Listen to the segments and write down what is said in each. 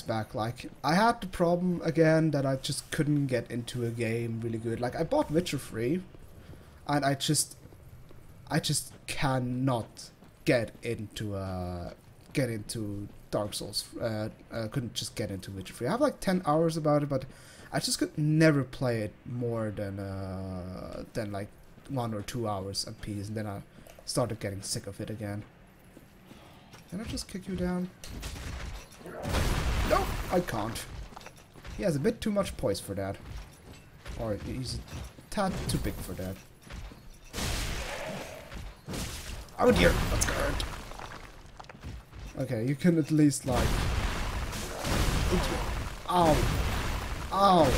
weeks back. Like, I had the problem again that I just couldn't get into a game really good. Like, I bought Witcher 3, and I just cannot get into Dark Souls. Couldn't just get into Witcher 3. I have like 10 hours about it, but I just could never play it more than like 1 or 2 hours a piece, and then I started getting sick of it again. Can I just kick you down? No, I can't. He has a bit too much poise for that. Or he's a tad too big for that. Oh dear, that's good. Okay, you can at least like... Ow. Ow.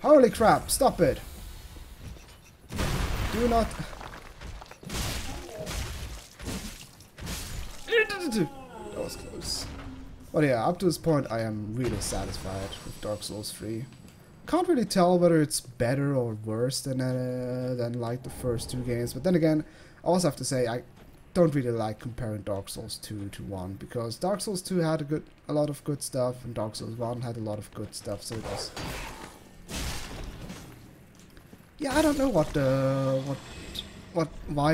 Holy crap, stop it. Do not... That was close. But yeah, up to this point I am really satisfied with Dark Souls 3. Can't really tell whether it's better or worse than like the first 2 games, but then again, I also have to say I don't really like comparing Dark Souls 2 to 1, because Dark Souls 2 had a lot of good stuff, and Dark Souls 1 had a lot of good stuff, so it was... Yeah, I don't know why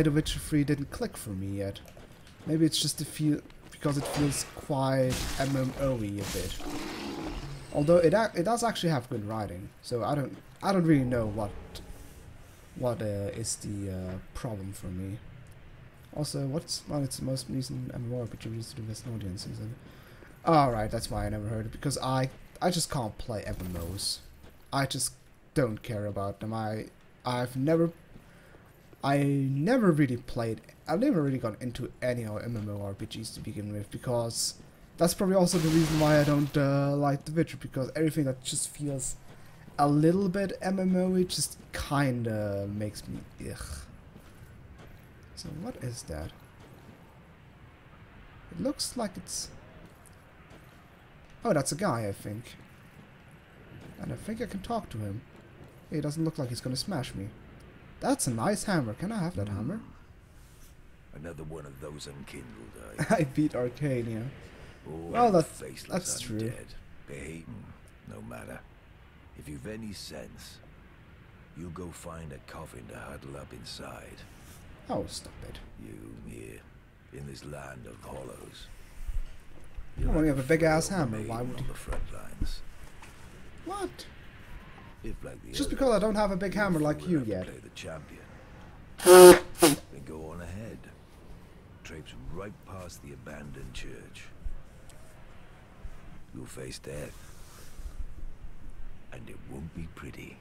The Witcher 3 didn't click for me yet. Maybe it's just because it feels quite MMO-y a bit. Although it does actually have good writing, so I don't really know what is the problem for me. Also, it's the most recent MMORPG released to the Western audiences. Alright, that's why I never heard it, because I just can't play MMOs. I just don't care about them. I never really played. I've never really gone into any MMORPGs to begin with, because that's probably also the reason why I don't like The Witcher, because everything that just feels a little bit MMO-y just kinda makes me ugh. So what is that? It looks like it's... Oh, that's a guy, I think. And I think I can talk to him. He doesn't look like he's gonna smash me. That's a nice hammer. Can I have that hammer? Another one of those unkindled, I beat Arcane, yeah. Oh, well, that's true. Dead, beaten, no matter. If you've any sense, you go find a coffin to huddle up inside. Oh, stop it. You here, in this land of hollows. Oh, you have a big-ass hammer. Why would you? On the front lines. What? If, like the just because I don't have a big hammer like you yet. Play the champion. Then go on ahead. Traipse right past the abandoned church. You'll face death. And it won't be pretty.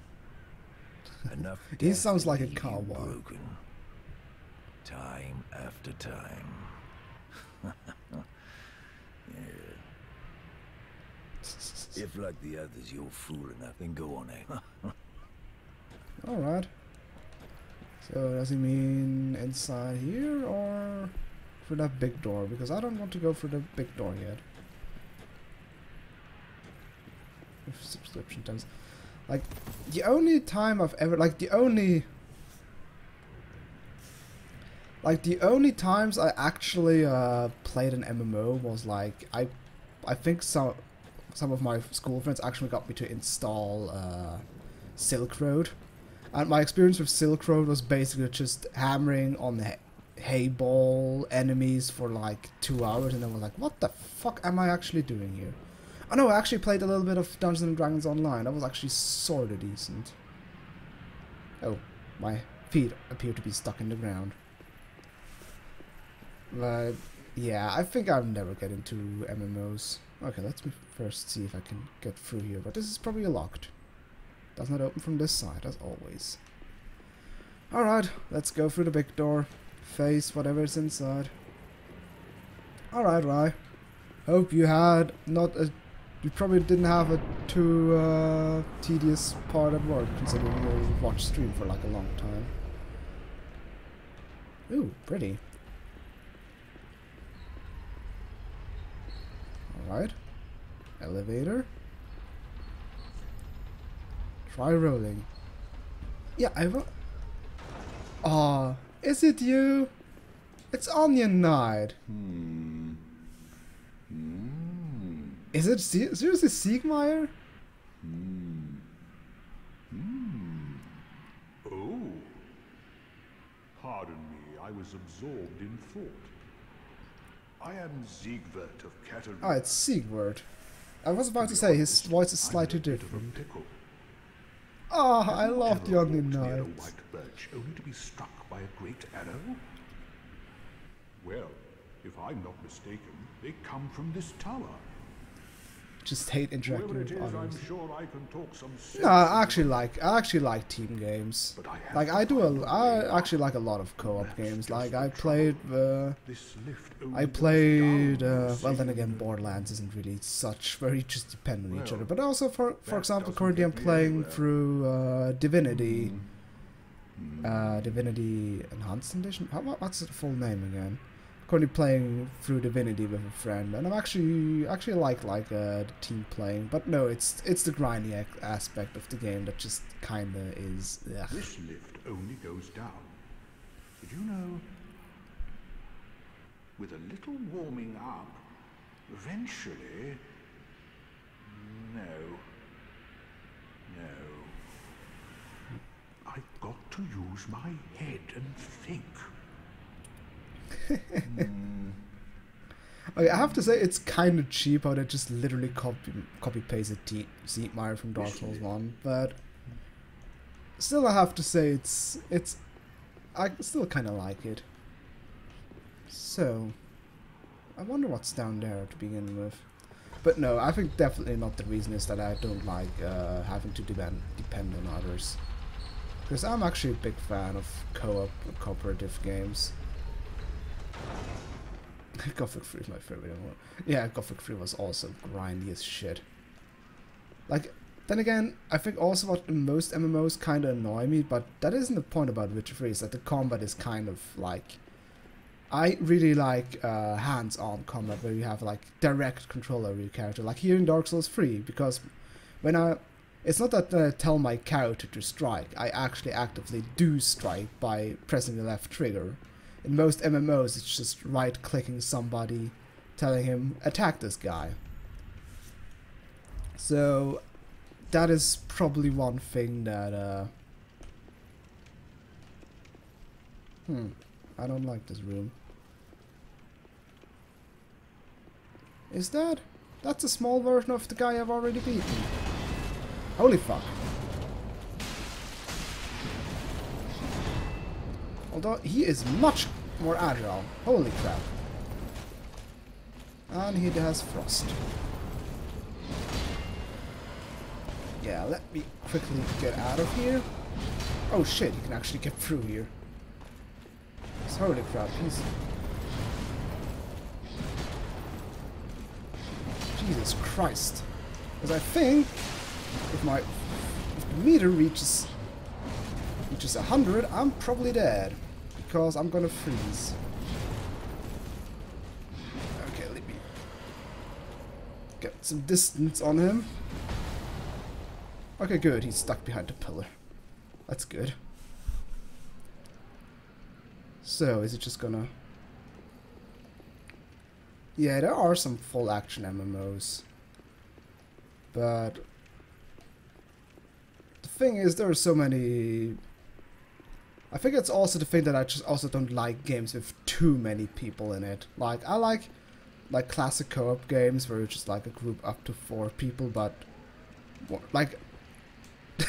Enough. He sounds like a cowboy. Broken. Time after time. Yeah. If, like the others, you're fool enough, then go on ahead. Alright. So, does he mean inside here, or for that big door? Because I don't want to go for the big door yet. With subscription terms. Like, the only time I've ever... Like, the only times I actually played an MMO was, like... I think some of my school friends actually got me to install Silk Road. And my experience with Silk Road was basically just hammering on the hay ball enemies for like 2 hours, and then was like, what the fuck am I actually doing here? Oh no, I actually played a little bit of Dungeons and Dragons Online. That was actually sorta decent. Oh, my feet appear to be stuck in the ground. But yeah, I think I'll never get into MMOs. Okay, let's first see if I can get through here, but this is probably locked. Does not open from this side, as always. Alright, let's go through the big door. Face whatever's inside. Alright, Rye. Hope you had not a... You probably didn't have a too tedious part at work, considering you watched stream for like a long time. Ooh, pretty. Alright. Elevator. Try rolling. Yeah, I will. Aw, is it you? It's Onion Knight. Is it seriously Siegmeyer? Oh. Pardon me, I was absorbed in thought. I am Siegwart of Katarina. Oh, it's Siegward. I was about to say his voice is slightly different. Oh, I love the Onion Near a Knights. white birch, only to be struck by a great arrow? Well, if I'm not mistaken, they come from this tower. Just hate interacting Whoever it with is, others. I'm sure I can talk some sense. No, I actually like team games. But I have Like to I actually like a lot of co-op That's games. just Like the I trouble. played This lift only I goes played down, you well then see. again Borderlands isn't really such where you just depend on each Well, other. But also for that example doesn't currently I'm get me playing anywhere. through Divinity. Divinity Enhanced Edition? What's the full name again? Currently playing through Divinity with a friend, and I'm actually like the team playing, but no, it's the grindy aspect of the game that just kinda is. Ugh. This lift only goes down. Did you know? With a little warming up, eventually... No. I've got to use my head and think. Okay, I have to say it's kind of cheap how they just literally copy pasted Siegmeyer from Dark Souls 1, but still I have to say I still kind of like it. So I wonder what's down there to begin with. But no, I think definitely not the reason is that I don't like having to depend on others. Because I'm actually a big fan of cooperative games. Gothic 3 is my favorite one. Yeah, Gothic 3 was also grindy as shit. Like, then again, I think also what most MMOs kind of annoy me, but that isn't the point about Witcher 3, is that the combat is kind of like... I really like hands-on combat where you have like direct control over your character, like here in Dark Souls 3, because when it's not that I tell my character to strike, I actually actively do strike by pressing the left trigger. In most MMOs, it's just right-clicking somebody, telling him, attack this guy. So, that is probably one thing that, I don't like this room. Is that? That's a small version of the guy I've already beaten. Holy fuck. Although he is much more agile. Holy crap. And he has frost. Yeah, let me quickly get out of here. Oh shit, you can actually get through here. Holy crap, he's... Jesus Christ. Because I think if the meter reaches 100, I'm probably dead. Because I'm gonna freeze. Okay, let me get some distance on him. Okay, good, he's stuck behind a pillar. That's good. So, is it just gonna... Yeah, there are some full action MMOs. But the thing is, there are so many... I think it's also the thing that I just also don't like games with too many people in it. Like, I like classic co-op games where it's just like a group up to 4 people, but like I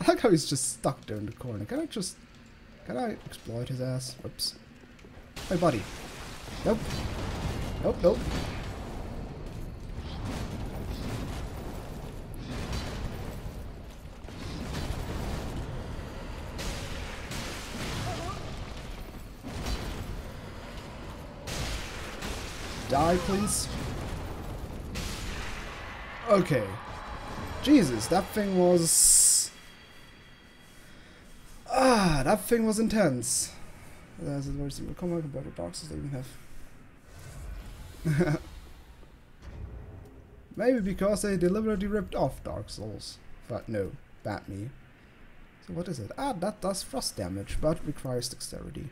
like how he's just stuck there in the corner. Can I exploit his ass? Whoops. Hey buddy. Nope. Nope, nope. Die, please. Okay. Jesus, that thing was... that thing was intense. That's a very simple comment compared to Dark Souls that we have. Maybe because they deliberately ripped off Dark Souls. But no, bat me. So what is it? That does frost damage, but requires dexterity.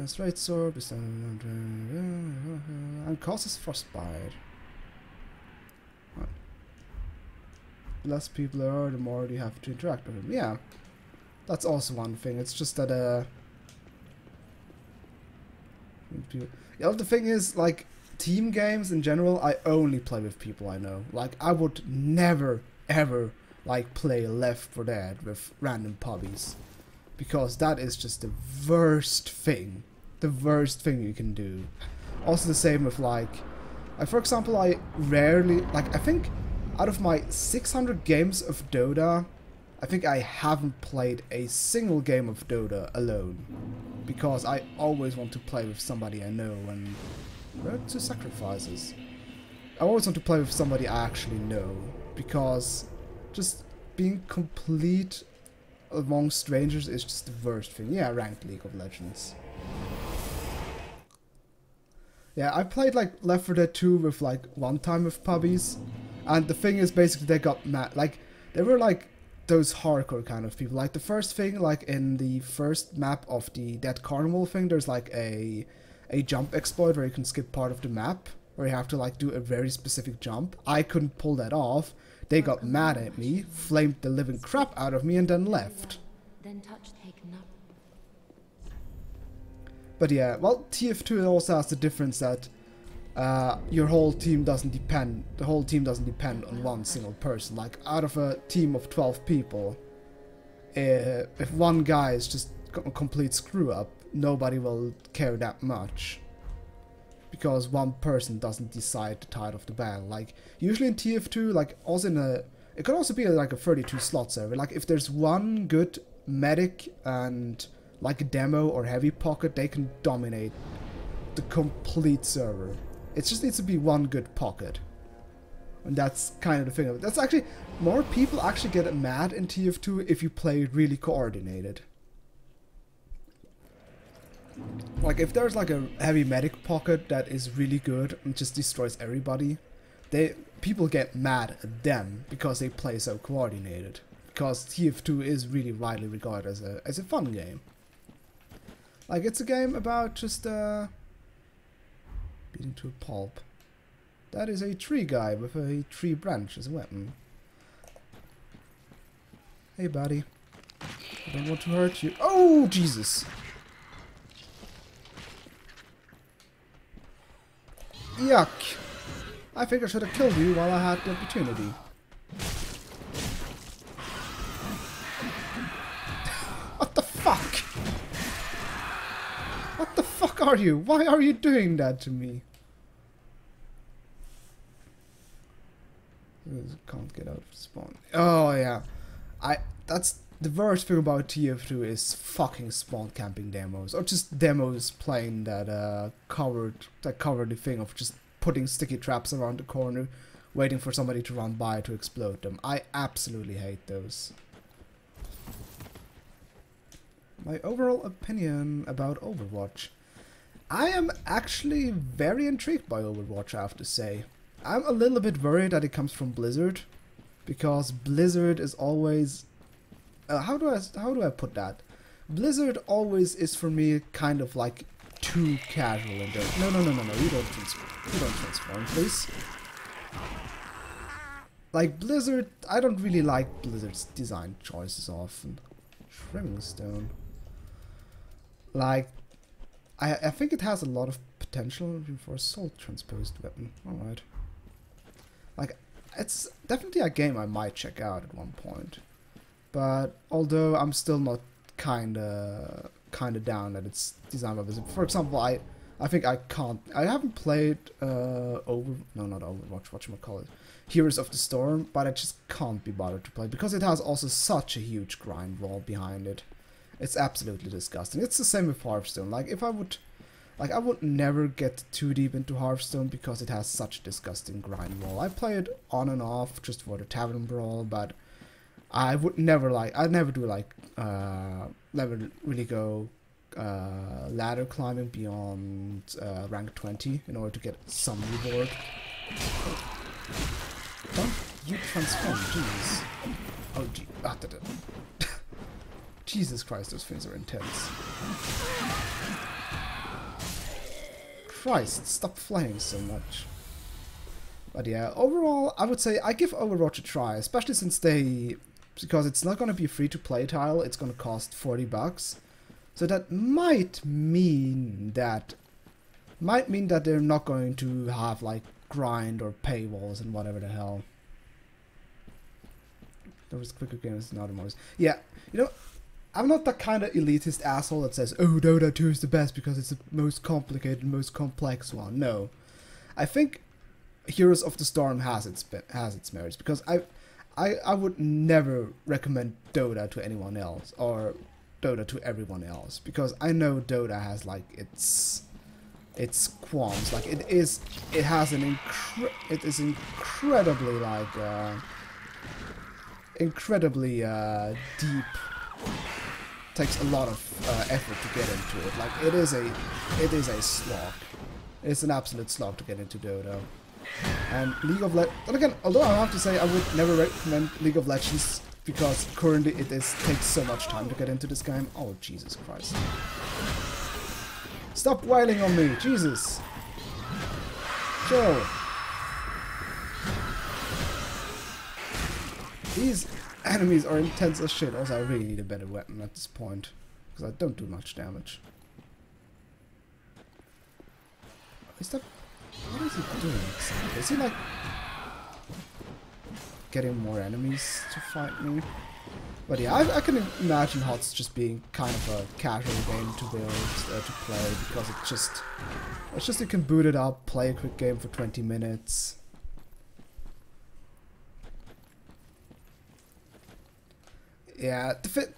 Straight sword and causes frostbite. The less people there are, the more you have to interact with them. Yeah, that's also one thing. It's just that yeah, the thing is, like, team games in general, I only play with people I know. Like, I would never ever like play Left 4 Dead with random puppies, because that is just the worst thing you can do. Also the same with like for example, I rarely, like, I think out of my 600 games of Dota, I think I haven't played a single game of Dota alone, because I always want to play with somebody I know. And road to sacrifices, I always want to play with somebody I actually know, because just being complete among strangers is just the worst thing. Yeah, ranked League of Legends. Yeah, I played like Left 4 Dead 2 with like one time with puppies, and the thing is basically they got mad. Like, they were like those hardcore kind of people. Like the first thing, like in the first map of the Dead Carnival thing, there's like a jump exploit where you can skip part of the map, where you have to like do a very specific jump. I couldn't pull that off. They got mad at me, flamed the living crap out of me, and then left. But yeah, well, TF2 also has the difference that your whole team doesn't depend. The whole team doesn't depend on one single person. Like, out of a team of 12 people, if one guy is just a complete screw up, nobody will care that much, because one person doesn't decide the tide of the battle. Like, usually in TF2, like, also in a, it could also be like a 32 slot server. Like, if there's one good medic and like a demo or heavy pocket, they can dominate the complete server. It just needs to be one good pocket, and that's kind of the thing of it. That's actually, more people actually get mad in TF2 if you play really coordinated. Like, if there's like a heavy medic pocket that is really good and just destroys everybody, people get mad at them because they play so coordinated. Because TF2 is really widely regarded as a fun game. Like, it's a game about just beating to a pulp. That is a tree guy with a tree branch as a weapon. Hey buddy, I don't want to hurt you. Oh Jesus! Yuck! I think I should have killed you while I had the opportunity. What the fuck? What the fuck are you? Why are you doing that to me? Can't get out of spawn. Oh yeah. That's the worst thing about TF2 is fucking spawn camping demos, or just demos playing that covered the thing of just putting sticky traps around the corner, waiting for somebody to run by to explode them. I absolutely hate those. My overall opinion about Overwatch. I am actually very intrigued by Overwatch, I have to say. I'm a little bit worried that it comes from Blizzard, because Blizzard is always... how do I put that? Blizzard always is for me kind of like too casual in there. No, you don't transform, please. Like, Blizzard, I don't really like Blizzard's design choices often. Trimming stone. Like, I think it has a lot of potential for a soul transposed weapon. Alright. Like, it's definitely a game I might check out at one point. But although I'm still not kinda down that it's designed by Blizzard. For example, I haven't played not Overwatch, whatchamacallit, Heroes of the Storm, but I just can't be bothered to play because it has also such a huge grind wall behind it. It's absolutely disgusting. It's the same with Hearthstone. Like, if I would never get too deep into Hearthstone because it has such a disgusting grind wall. I play it on and off just for the Tavern Brawl, but I'd never really go ladder climbing beyond rank 20 in order to get some reward. Don't you transform, jeez. Oh, gee. Jesus Christ, those things are intense. Christ, stop flying so much. But yeah, overall, I would say I give Overwatch a try, especially because it's not going to be a free-to-play title, it's going to cost $40. So that might mean that they're not going to have like grind or paywalls and whatever the hell. There was quicker games than other modes. Yeah, you know, I'm not that kind of elitist asshole that says, oh, Dota 2 is the best because it's the most complicated, most complex one. No. I think Heroes of the Storm has its merits, because I would never recommend Dota to anyone else, or Dota to everyone else, because I know Dota has like its qualms. Like it is incredibly like deep. Takes a lot of effort to get into it. Like it is a slog. It's an absolute slog to get into Dota. And League of Legends, and again, although I have to say I would never recommend League of Legends, because currently takes so much time to get into this game. Oh, Jesus Christ. Stop wailing on me, Jesus. Chill. These enemies are intense as shit. Also, I really need a better weapon at this point, because I don't do much damage. Is that... What is he doing exactly? Is he like... getting more enemies to fight me? But yeah, I can imagine HOTS just being kind of a casual game to build, to play, because it's just you can boot it up, play a quick game for 20 minutes. Yeah, the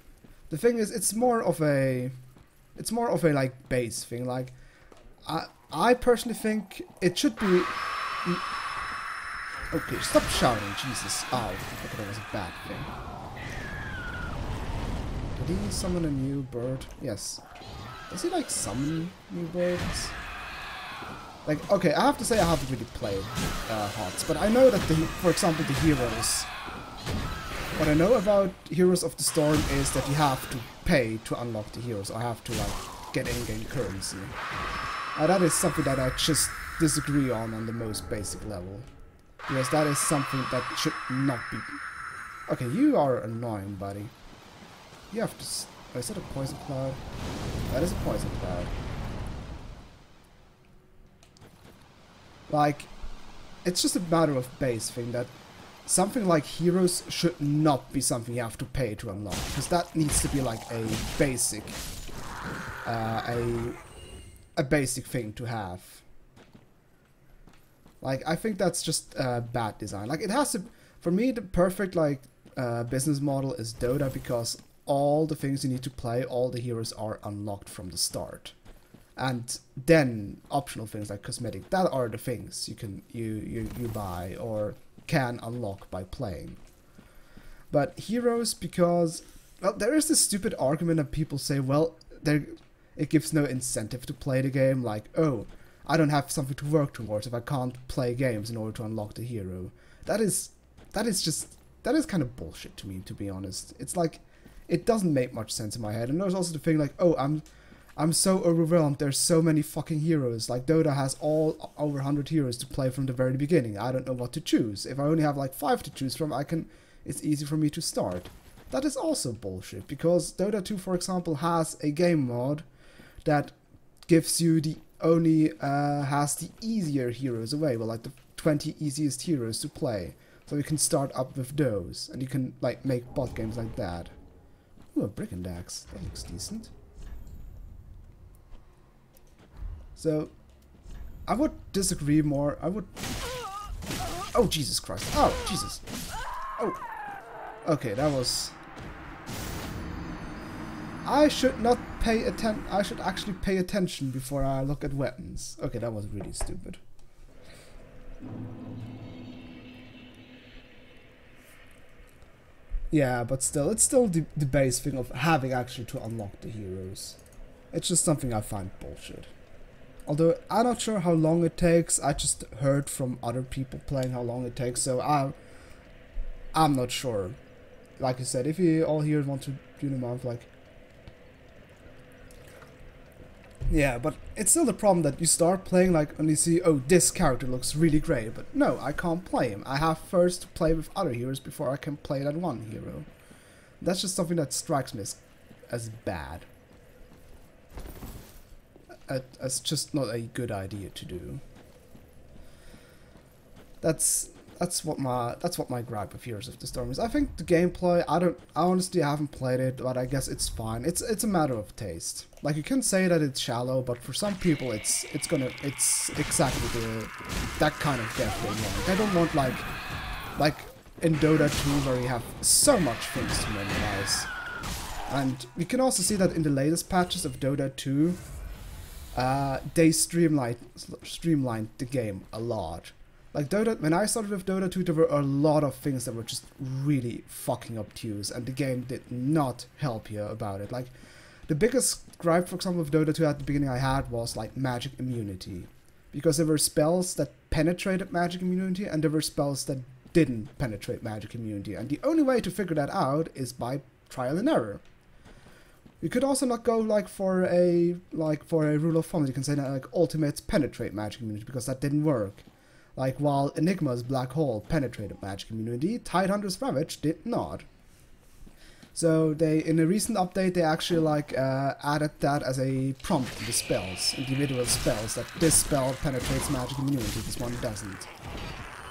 thing is, it's more of a like base thing. Like, I personally think it should be. Okay, stop shouting, Jesus! Oh, I thought that was a bad thing. Did he summon a new bird? Yes. Does he like summon new birds? Like, okay, I have to say I haven't really played HOTS, but I know that for example, the heroes. What I know about Heroes of the Storm is that you have to pay to unlock the heroes, or have to like get in-game currency. That is something that I just disagree on the most basic level, because that is something that should not be. Okay, you are annoying, buddy. You have to. Oh, is that a poison cloud? That is a poison cloud. Like, it's just a matter of base thing that. Something like heroes should not be something you have to pay to unlock, because that needs to be like a basic, a basic thing to have. Like, I think that's just bad design. Like, it has to, for me, the perfect like business model is Dota, because all the things you need to play, all the heroes are unlocked from the start, and then optional things like cosmetic, that are the things you can you buy or can unlock by playing. But heroes, because, well, there is this stupid argument that people say, well, it gives no incentive to play the game, like, oh, I don't have something to work towards if I can't play games in order to unlock the hero. That is kind of bullshit to me, to be honest. It's like, it doesn't make much sense in my head. And there's also the thing like, oh, I'm so overwhelmed, there's so many fucking heroes. Like, Dota has all over 100 heroes to play from the very beginning. I don't know what to choose. If I only have like 5 to choose from, it's easy for me to start. That is also bullshit, because Dota 2, for example, has a game mod that gives you has the easier heroes available, like the 20 easiest heroes to play. So you can start up with those, and you can like make bot games like that. Ooh, a Brigand Axe. That looks decent. So, I would disagree more. I would... Oh, Jesus Christ. Oh, Jesus. Oh. Okay, that was... I should not pay attention. I should actually pay attention before I look at weapons. Okay, that was really stupid. Yeah, but still, it's still the base thing of having actually to unlock the heroes. It's just something I find bullshit. Although, I'm not sure how long it takes. I just heard from other people playing how long it takes, so I'm not sure. Like I said, if you all here want to do the month, like... Yeah, but it's still the problem that you start playing like and you see, oh, this character looks really great, but no, I can't play him. I have first to play with other heroes before I can play that one hero. That's just something that strikes me as bad. It's just not a good idea to do. That's what my gripe with Heroes of the Storm is. I think the gameplay, I honestly haven't played it, but I guess it's fine. It's a matter of taste. Like, you can say that it's shallow, but for some people it's exactly that kind of depth they want. They don't want like in Dota 2 where you have so much things to memorize. And you can also see that in the latest patches of Dota 2, they streamlined the game a lot. Like Dota, when I started with Dota 2, there were a lot of things that were just really fucking obtuse, and the game did not help you about it. Like, the biggest gripe, for example, with Dota 2 at the beginning I had was like magic immunity, because there were spells that penetrated magic immunity, and there were spells that didn't penetrate magic immunity, and the only way to figure that out is by trial and error. You could also not go for a rule of thumb. You can say that like ultimates penetrate magic immunity, because that didn't work. Like, while Enigma's Black Hole penetrated magic immunity, Tidehunter's Ravage did not. So in a recent update, they actually added that as a prompt in the spells, individual spells, that this spell penetrates magic immunity, this one doesn't.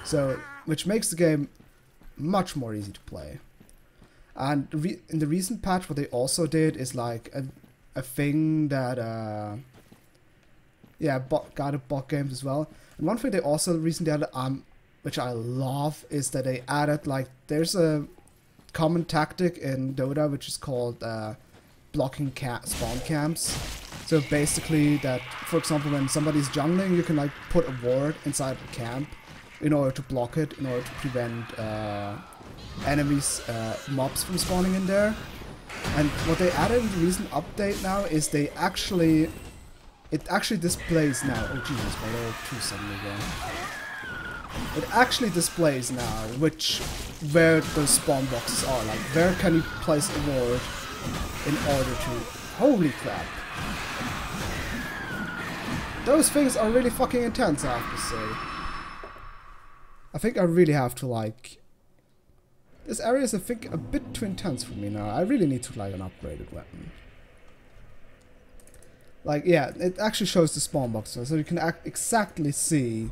So, which makes the game much more easy to play. And in the recent patch, what they also did is like a thing that guided bot games as well. And one thing they also recently added, which I love, is that they added there's a common tactic in Dota which is called blocking spawn camps. So basically, that for example, when somebody's jungling, you can put a ward inside the camp in order to block it, in order to prevent enemies, mobs from spawning in there. And what they added in the recent update now is it actually displays now. Oh Jesus, my little too suddenly again. It actually displays now where those spawn boxes are. Like, where can you place a ward in order to... Holy crap. Those things are really fucking intense, I have to say. I think I really have to this area is, I think, a bit too intense for me now. I really need to an upgraded weapon. Yeah, it actually shows the spawn boxes, so you can exactly see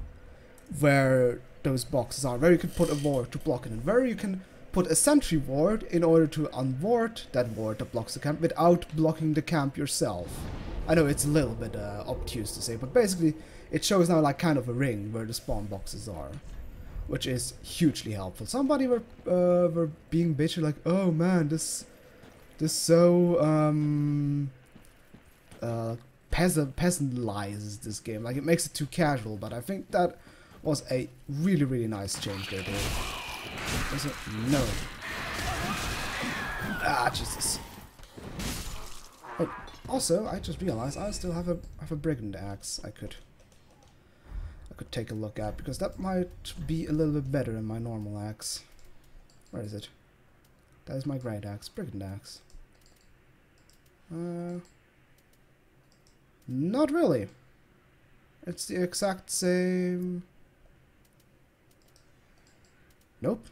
where those boxes are, where you can put a ward to block it, and where you can put a sentry ward in order to unward that ward that blocks the camp without blocking the camp yourself. I know it's a little bit obtuse to say, but basically it shows now kind of a ring where the spawn boxes are, which is hugely helpful. Somebody were being bitchy oh man, this so peasantizes this game. It makes it too casual, but I think that was a really, really nice change they did. No. Ah, Jesus. Oh, also, I just realized I still have a brigand axe I could take a look at, because that might be a little bit better than my normal axe. Where is it? That is my great axe, brigand axe. Not really. It's the exact same. Nope.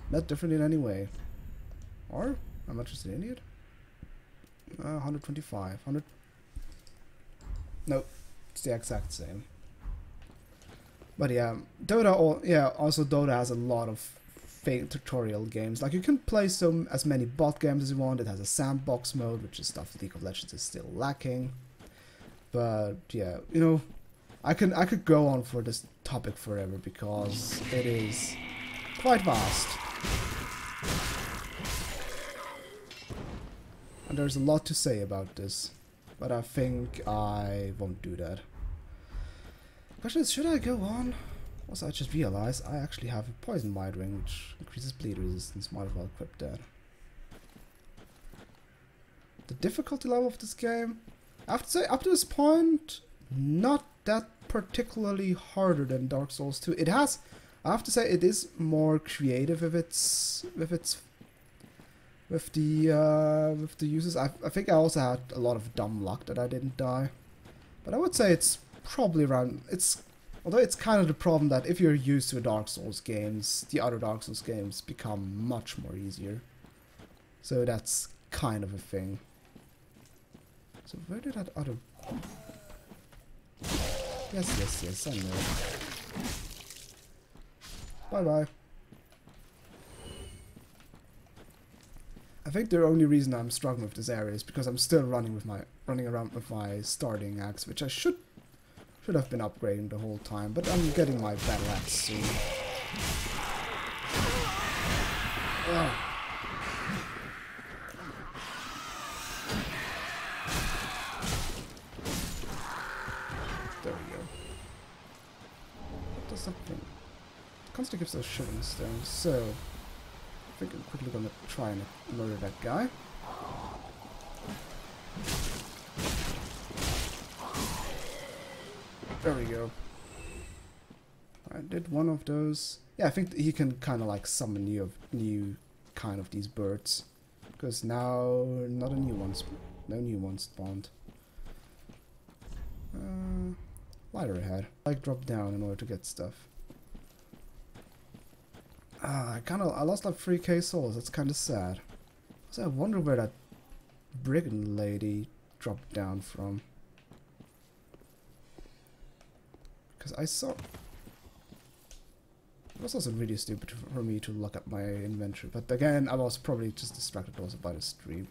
Not different in any way. Or, how much is it in it? 125. 100. Nope. It's the exact same. But yeah, also Dota has a lot of fake tutorial games. You can play as many bot games as you want. It has a sandbox mode, which is stuff League of Legends is still lacking. But yeah, I could go on for this topic forever, because it is quite vast. And there's a lot to say about this, but I think I won't do that. Question is, should I go on? Also, I just realized I actually have a poison bite ring, which increases bleed resistance. Might as well equip that. The difficulty level of this game, I have to say, up to this point, not that particularly harder than Dark Souls 2. It has, I have to say, it is more creative with its with the uses. I think I also had a lot of dumb luck that I didn't die. But I would say it's probably around... Although it's kind of the problem that if you're used to Dark Souls games, the other Dark Souls games become much more easier. So that's kind of a thing. So where did that other... Yes, I know. Bye-bye. I think the only reason I'm struggling with this area is because I'm still running around with my starting axe, which I should have been upgrading the whole time, but I'm getting my battle axe soon. Ugh. There we go. What does that thing? Constantly gives those shooting stones, so I think I'm quickly gonna try and murder that guy. There we go. I did one of those. Yeah, I think he can kind of like summon new kind of these birds, because now no new ones spawned. Lighter ahead. Like drop down in order to get stuff. I lost like 3k souls. That's kind of sad. So I wonder where that brigand lady dropped down from. Because I saw... It was also really stupid for me to look at my inventory. But again, I was probably just distracted also by the stream.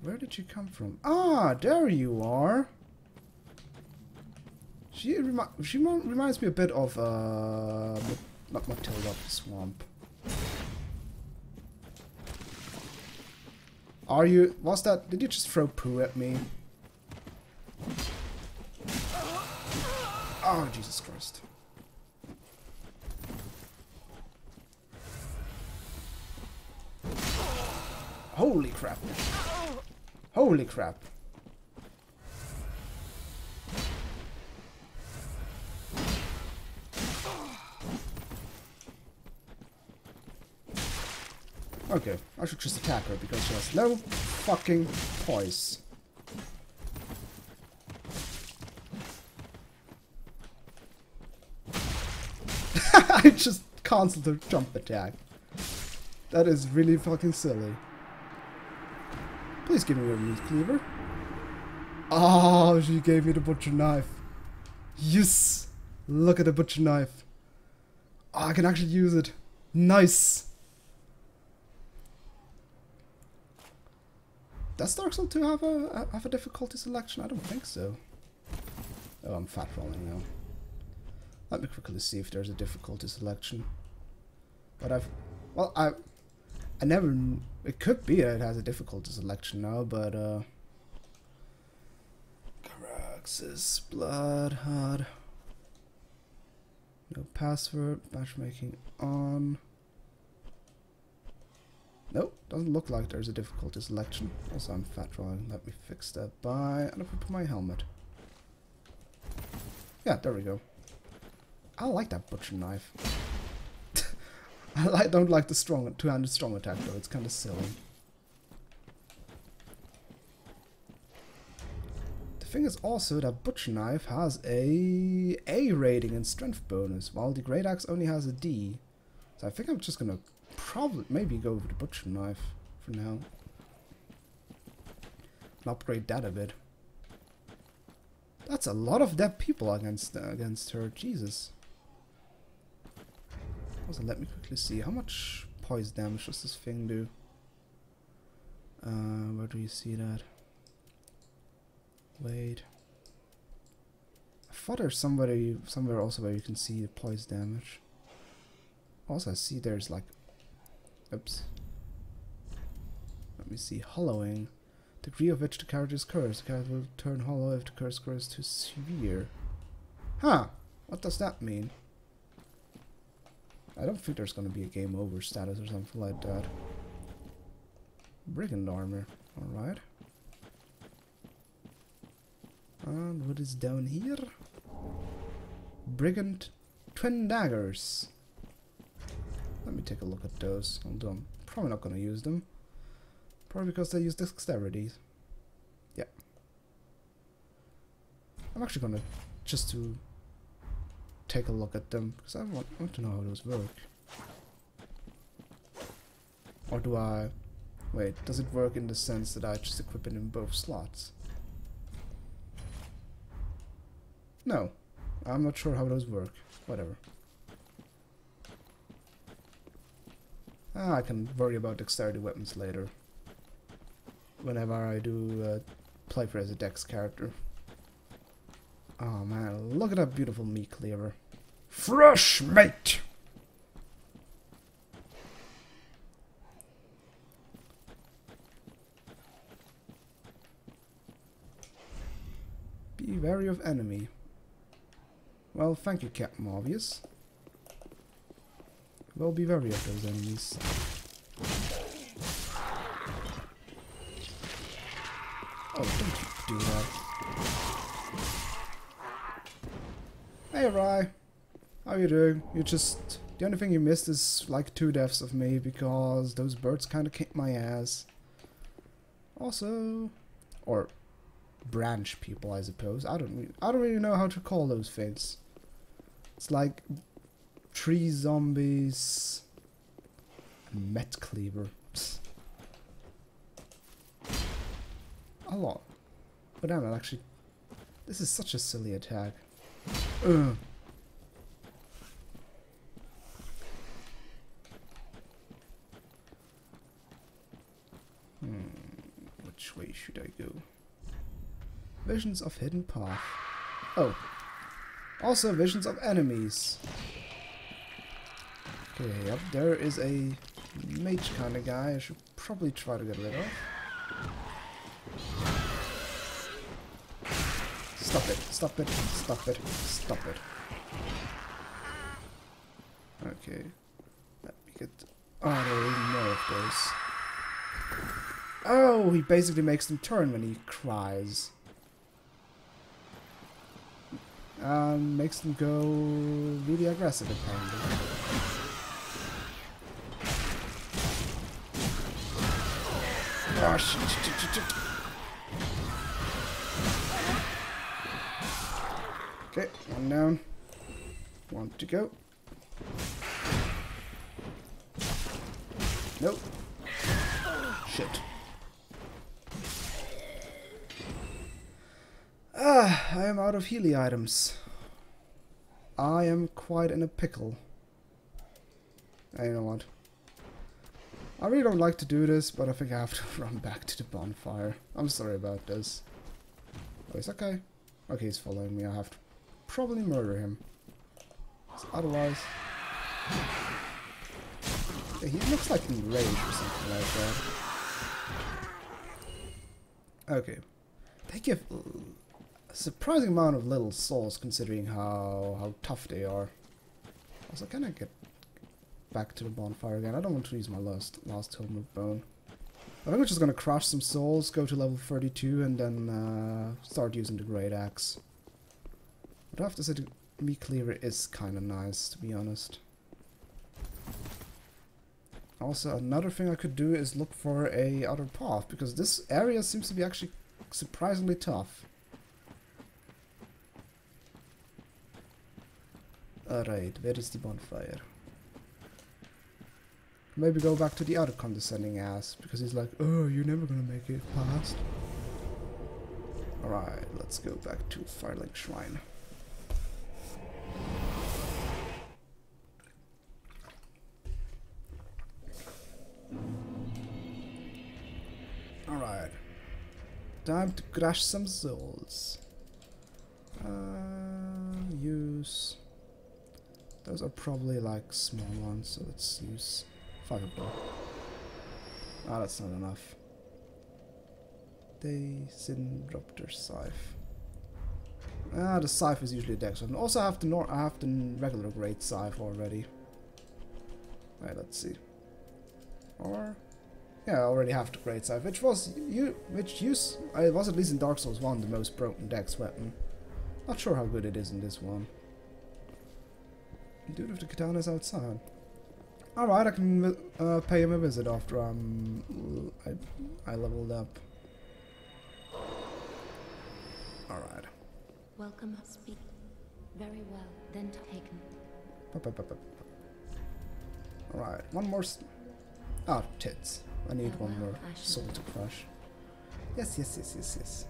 Where did you come from? Ah, there you are! She reminds me a bit of, not Matilda, the swamp. Are you... Did you just throw poo at me? Oh, Jesus Christ. Holy crap. Holy crap. Okay, I should just attack her because she has no fucking poise. I just cancelled her jump attack. That is really fucking silly. Please give me your meat cleaver. Oh, she gave me the butcher knife. Yes! Look at the butcher knife. Oh, I can actually use it. Nice! Does Dark Souls 2 have a difficulty selection? I don't think so. Oh, I'm fat rolling now. Let me quickly see if there's a difficulty selection. But I never... It could be that it has a difficulty selection now, but Caraxes, Bloodhood. No password, matchmaking on. Nope, doesn't look like there's a difficulty selection. Also, I'm fat rolling. Let me fix that by... And if I put my helmet. Yeah, there we go. I like that butcher knife. I don't like the two-handed strong attack though. It's kind of silly. The thing is also that butcher knife has a rating and strength bonus, while the great axe only has a D. So I think I'm just gonna maybe go with the butcher knife for now. And upgrade that a bit. That's a lot of dead people against her. Jesus. Also, let me quickly see how much poise damage does this thing do. Where do you see that? Wait. I thought there's somewhere also where you can see the poise damage. Also, I see there's like... Oops. Let me see. Hollowing. Degree of which the character is cursed. The character will turn hollow if the curse grows too severe. Huh. What does that mean? I don't think there's gonna be a game over status or something like that. Brigand armor. Alright. And what is down here? Brigand twin daggers. Let take a look at those. Although I'm probably not going to use them. Probably because they use dexterity. Yeah. I'm actually going to just to take a look at them because I want to know how those work. Or do I... Wait, does it work in the sense that I just equip it in both slots? No. I'm not sure how those work. Whatever. I can worry about dexterity weapons later. Whenever I do play for as a dex character. Oh man, look at that beautiful meat cleaver. Fresh meat! Be wary of enemy. Well, thank you, Captain Obvious. We'll be wary of those enemies. Oh, don't you do that. Hey, Rye. How you doing? You just... The only thing you missed is like 2 deaths of me because those birds kind of kicked my ass. Also... Or... branch people, I suppose. I don't really know how to call those things. It's like tree zombies and met cleaver. A lot. But damn it, actually, this is such a silly attack. Ugh. Which way should I go? Visions of hidden path. Oh. Also visions of enemies. Okay, up there is a mage kind of guy I should probably try to get rid of. Stop it, stop it, stop it, stop it. Okay. Let me get... Oh, I don't even know if those... Oh, he basically makes them turn when he cries. Makes them go really aggressive apparently. Oh, shit. Okay, 1 down. 1 to go. Nope. Shit. I am out of Healy items. I am quite in a pickle. You know what? I really don't like to do this, but I think I have to run back to the bonfire. I'm sorry about this. Oh, it's okay. Okay, he's following me. I have to probably murder him. Otherwise... Yeah, he looks like in rage or something like that. Okay. They give a surprising amount of little souls considering how tough they are. Also, can I get back to the bonfire again? I don't want to use my last Tome of Bone. I think we're just gonna crush some souls, go to level 32, and then start using the Great Axe. But I have to say the meat cleaver is kind of nice, to be honest. Also, another thing I could do is look for a other path, because this area seems to be actually surprisingly tough. Alright, where is the bonfire? Maybe go back to the other condescending ass, because he's like, oh, you're never gonna make it past. Alright, let's go back to Firelink Shrine. Alright. Time to crush some souls. Use... Those are probably like small ones, so let's use Fireball. Ah, that's not enough. Synruptor Scythe. Ah, the Scythe is usually dex weapon. Also, I have the regular Great Scythe already. Right, let's see. Or yeah, I already have the Great Scythe, which was it was at least in Dark Souls 1 the most broken dex weapon. Not sure how good it is in this one. Dude of the katana is outside. Alright, I can pay him a visit after I leveled up. Alright. Welcome, speak. Very well, then taken. Alright, one more. Tits. I need one more soul to crush. Yes, yes, yes, yes, yes.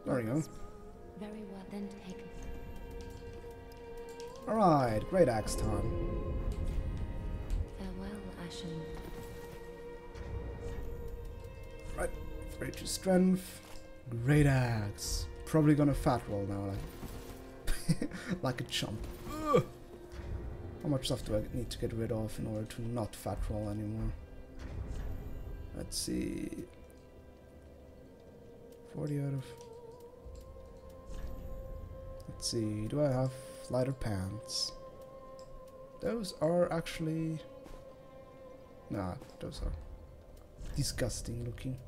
There we go. Very well, then taken. Alright, great axe time. Farewell, Ashen. Right, 32 strength. Great axe. Probably gonna fat roll now, like, like a chump. Ugh. How much stuff do I need to get rid of in order to not fat roll anymore? Let's see. 40 out of... Let's see, do I have lighter pants? Those are actually... Nah, those are disgusting looking.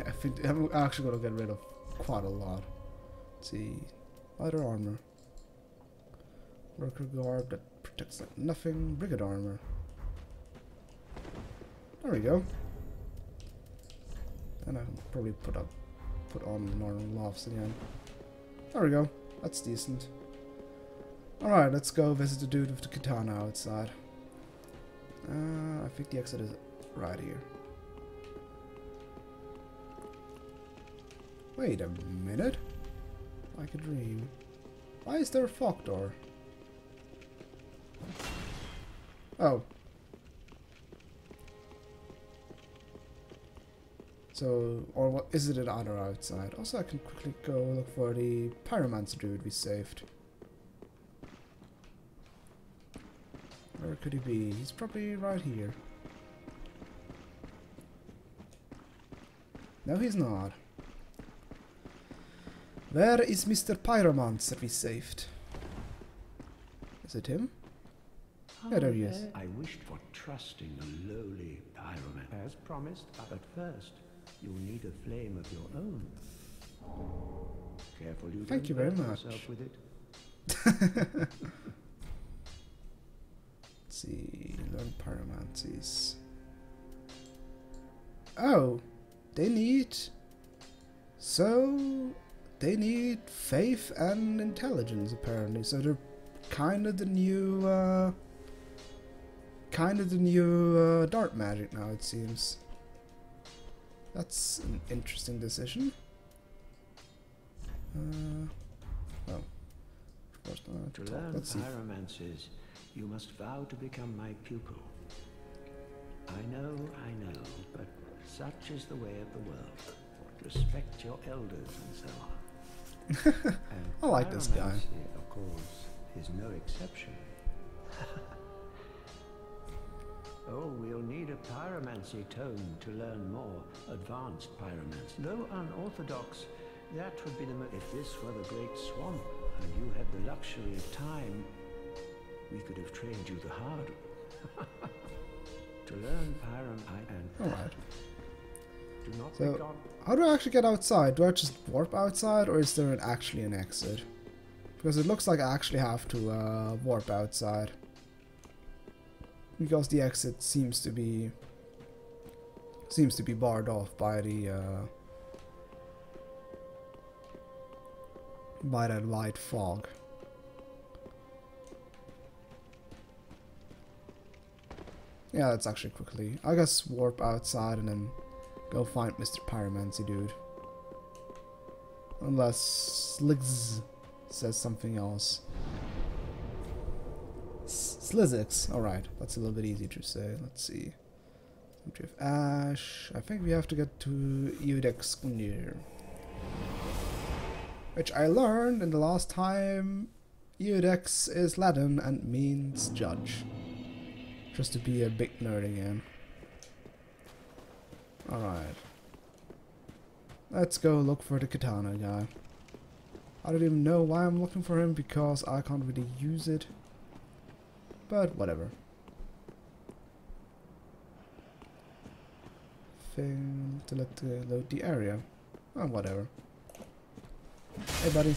I think I'm actually gonna get rid of quite a lot. Let's see, lighter armor. Worker garb that protects like nothing. Brigade armor. There we go. And I can probably put on the normal gloves again. There we go. That's decent. Alright, let's go visit the dude with the katana outside. I think the exit is right here. Wait a minute. Like a dream. Why is there a fog door? Oh. So, or what is it another outside? Also, I can quickly go look for the pyromancer dude we saved. Where could he be? He's probably right here. No, he's not. Where is Mr. Pyromancer we saved? Is it him? Yeah, there he is. I wished for trusting a lowly pyroman. As promised, but first, you'll need a flame of your own. Careful you Thank you don't very burn much. yourself with it. Let's see, learn pyromancies. Oh, they need... So... They need faith and intelligence, apparently. So they're kind of the new... dark magic now, it seems. That's an interesting decision. Oh. Of course not. To learn Let's see. pyromancies, you must vow to become my pupil. I know, but such is the way of the world. Respect your elders and so on. And I like this guy. pyromancy, of course, is no exception. Oh, we'll need a pyromancy tome to learn more advanced pyromancy. Though unorthodox, that would be the if this were the Great Swamp and you had the luxury of time, we could have trained you the hard way. To learn pyromancy and Alright. do not So, forget. how do I actually get outside? Do I just warp outside, or is there actually an exit? Because it looks like I actually have to warp outside. Because the exit seems to be barred off by the by that light fog. Yeah, let's actually quickly, I guess, warp outside and then go find Mr. Pyromancy dude. Unless Sligz says something else. Slizix. Alright, that's a little bit easier to say. Let's see. Country of Ash. I think we have to get to Eudex Gundir. Which I learned in the last time. Eudex is Latin and means judge. Just to be a big nerd again. Alright. Let's go look for the katana guy. I don't even know why I'm looking for him, because I can't really use it. But whatever. nothing to let load the area. Oh, whatever. Hey, buddy.